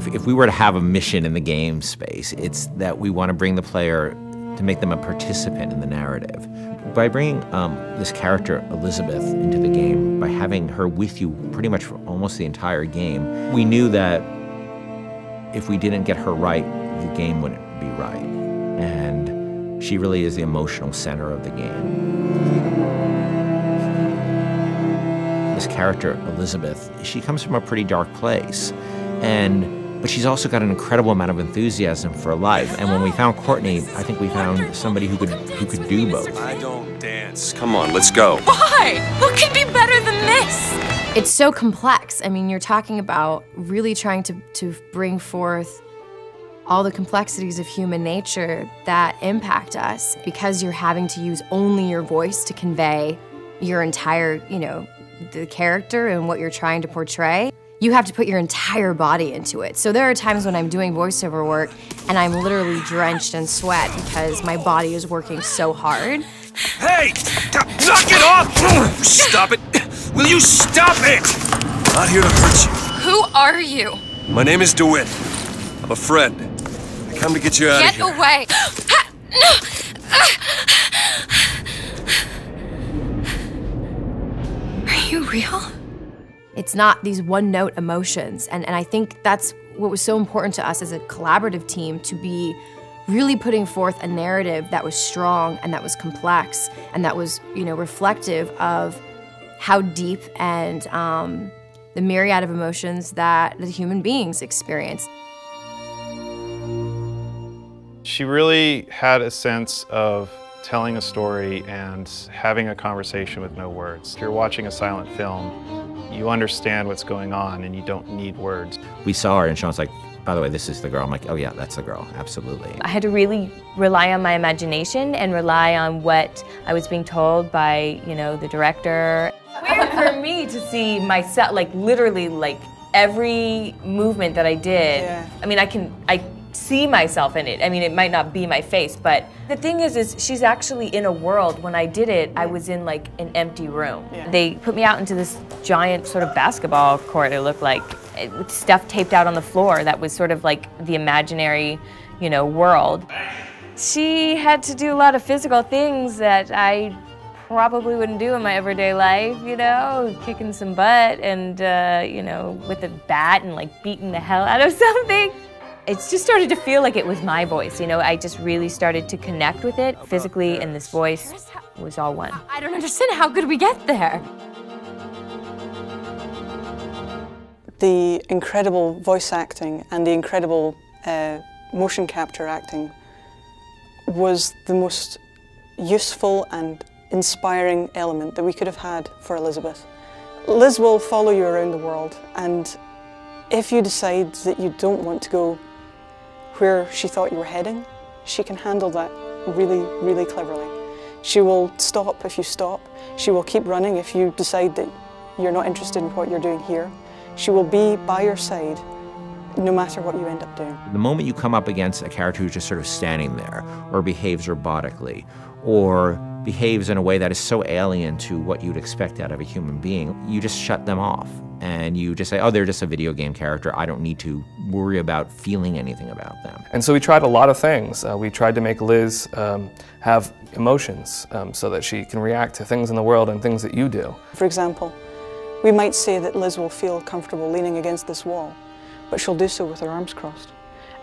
if we were to have a mission in the game space, it's that we want to bring the player to make them a participant in the narrative. By bringing this character, Elizabeth, into the game, by having her with you pretty much for almost the entire game, we knew that if we didn't get her right, the game wouldn't be right. And she really is the emotional center of the game. This character, Elizabeth, she comes from a pretty dark place. But she's also got an incredible amount of enthusiasm for life. And when we found Courtney, I think we found somebody who could do both. I don't dance. Come on, let's go. Why? What could be better than this? It's so complex. I mean, you're talking about really trying to bring forth all the complexities of human nature that impact us because you're having to use only your voice to convey your entire, the character and what you're trying to portray. You have to put your entire body into it. So there are times when I'm doing voiceover work and I'm literally drenched in sweat because my body is working so hard. Hey! Knock it off! Stop it! Will you stop it? I'm not here to hurt you. Who are you? My name is DeWitt. I'm a friend. I come to get you out of here. Get away! Are you real? It's not these one-note emotions, and I think that's what was so important to us as a collaborative team, to be really putting forth a narrative that was strong and that was complex and that was, reflective of how deep and the myriad of emotions that the human beings experience. She really had a sense of telling a story and having a conversation with no words. If you're watching a silent film, you understand what's going on and you don't need words. We saw her and Sean's like, by the way, this is the girl. I'm like, oh yeah, that's the girl, absolutely. I had to really rely on my imagination and rely on what I was being told by, the director. Weird for me to see myself, literally, every movement that I did. Yeah. I mean, I see myself in it. I mean, it might not be my face, but the thing is she's actually in a world. When I did it, I was in an empty room. Yeah. They put me out into this giant sort of basketball court, it looked like, with stuff taped out on the floor that was sort of like the imaginary, world. She had to do a lot of physical things that I probably wouldn't do in my everyday life, kicking some butt and, with a bat and beating the hell out of something. It just started to feel like it was my voice, I just really started to connect with it physically, and this voice was all one. I don't understand, how could we get there? The incredible voice acting and the incredible motion capture acting was the most useful and inspiring element that we could have had for Elizabeth. Liz will follow you around the world, and if you decide that you don't want to go where she thought you were heading, she can handle that really, really cleverly. She will stop if you stop. She will keep running if you decide that you're not interested in what you're doing here. She will be by your side no matter what you end up doing. The moment you come up against a character who's just sort of standing there, or behaves robotically, or behaves in a way that is so alien to what you'd expect out of a human being, you just shut them off. And you just say, oh, they're just a video game character. I don't need to worry about feeling anything about them. And so we tried a lot of things. We tried to make Liz have emotions so that she can react to things in the world and things that you do. For example, we might say that Liz will feel comfortable leaning against this wall, but she'll do so with her arms crossed.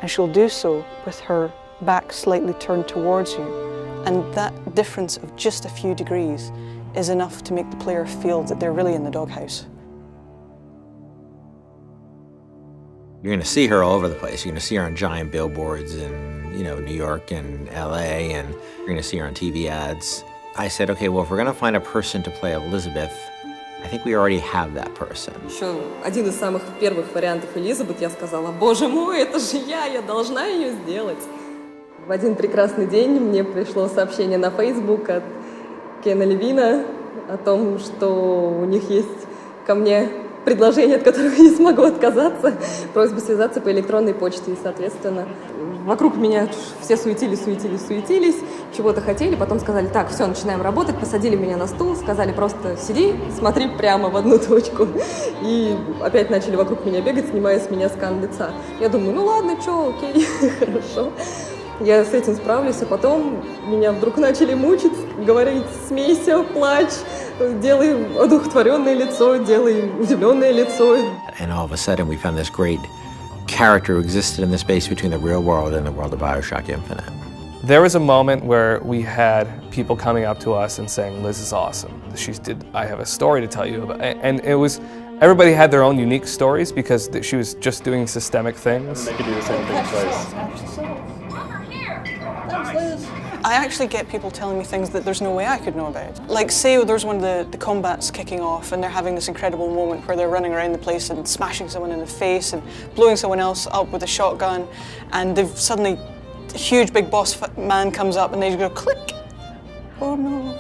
And she'll do so with her back slightly turned towards you. And that difference of just a few degrees is enough to make the player feel that they're really in the doghouse. You're going to see her all over the place. You're going to see her on giant billboards in, New York and LA, and you're going to see her on TV ads. I said, okay, well, if we're going to find a person to play Elizabeth, I think we already have that person. Еще один из самых первых вариантов Элизабет, я сказала, боже мой, это же я должна ее сделать. В один прекрасный день мне пришло сообщение на Facebook от Кена Левина о том, что у них есть ко мне предложение, от которого я не смогу отказаться, просьба связаться по электронной почте. И, соответственно, вокруг меня все суетились, чего-то хотели, потом сказали, так, все, начинаем работать, посадили меня на стул, сказали, просто сиди, смотри прямо в одну точку. И опять начали вокруг меня бегать, снимая с меня скан лица. Я думаю, ну ладно, что, окей, хорошо. Я с этим справлюсь, а потом меня вдруг начали мучить, говорить, смейся, плачь, делай одухотворенное лицо, делай удивленное лицо. And all of a sudden we found this great character who existed in the space between the real world and the world of BioShock Infinite. There was a moment where we had people coming up to us and saying, Liz is awesome. I have a story to tell you about. And it was, everybody had their own unique stories because she was just doing systemic things. They could do the same thing twice. I actually get people telling me things that there's no way I could know about. Like, say there's one of the combats kicking off and they're having this incredible moment where they're running around the place and smashing someone in the face and blowing someone else up with a shotgun, and they've suddenly, a huge big boss man comes up and they just go click. Oh no.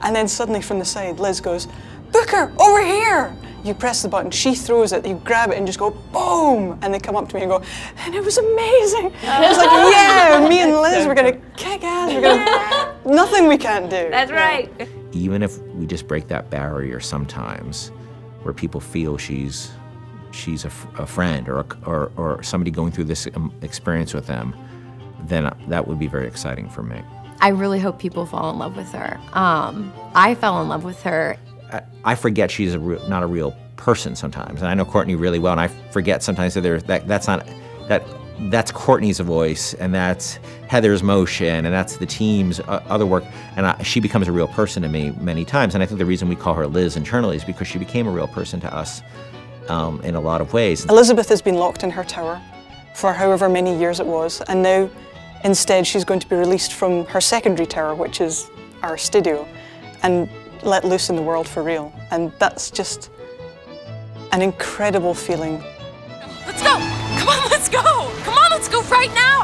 And then suddenly from the side, Liz goes, Booker, over here! You press the button, she throws it, you grab it and just go boom! And they come up to me and go, and it was amazing! And I was like, yeah, me and Liz, we're gonna kick ass, we're gonna, nothing we can't do. That's right. Even if we just break that barrier sometimes, where people feel she's a friend or somebody going through this experience with them, then that would be very exciting for me. I really hope people fall in love with her. I fell in love with her. I forget she's not a real person sometimes, and I know Courtney really well, and I forget sometimes that that's Courtney's voice, and that's Heather's motion, and that's the team's other work, and she becomes a real person to me many times. And I think the reason we call her Liz internally is because she became a real person to us in a lot of ways. Elizabeth has been locked in her tower for however many years it was, and now instead she's going to be released from her secondary tower, which is our studio, and let loose in the world for real. And that's just an incredible feeling. Let's go! Come on, let's go! Come on, let's go right now!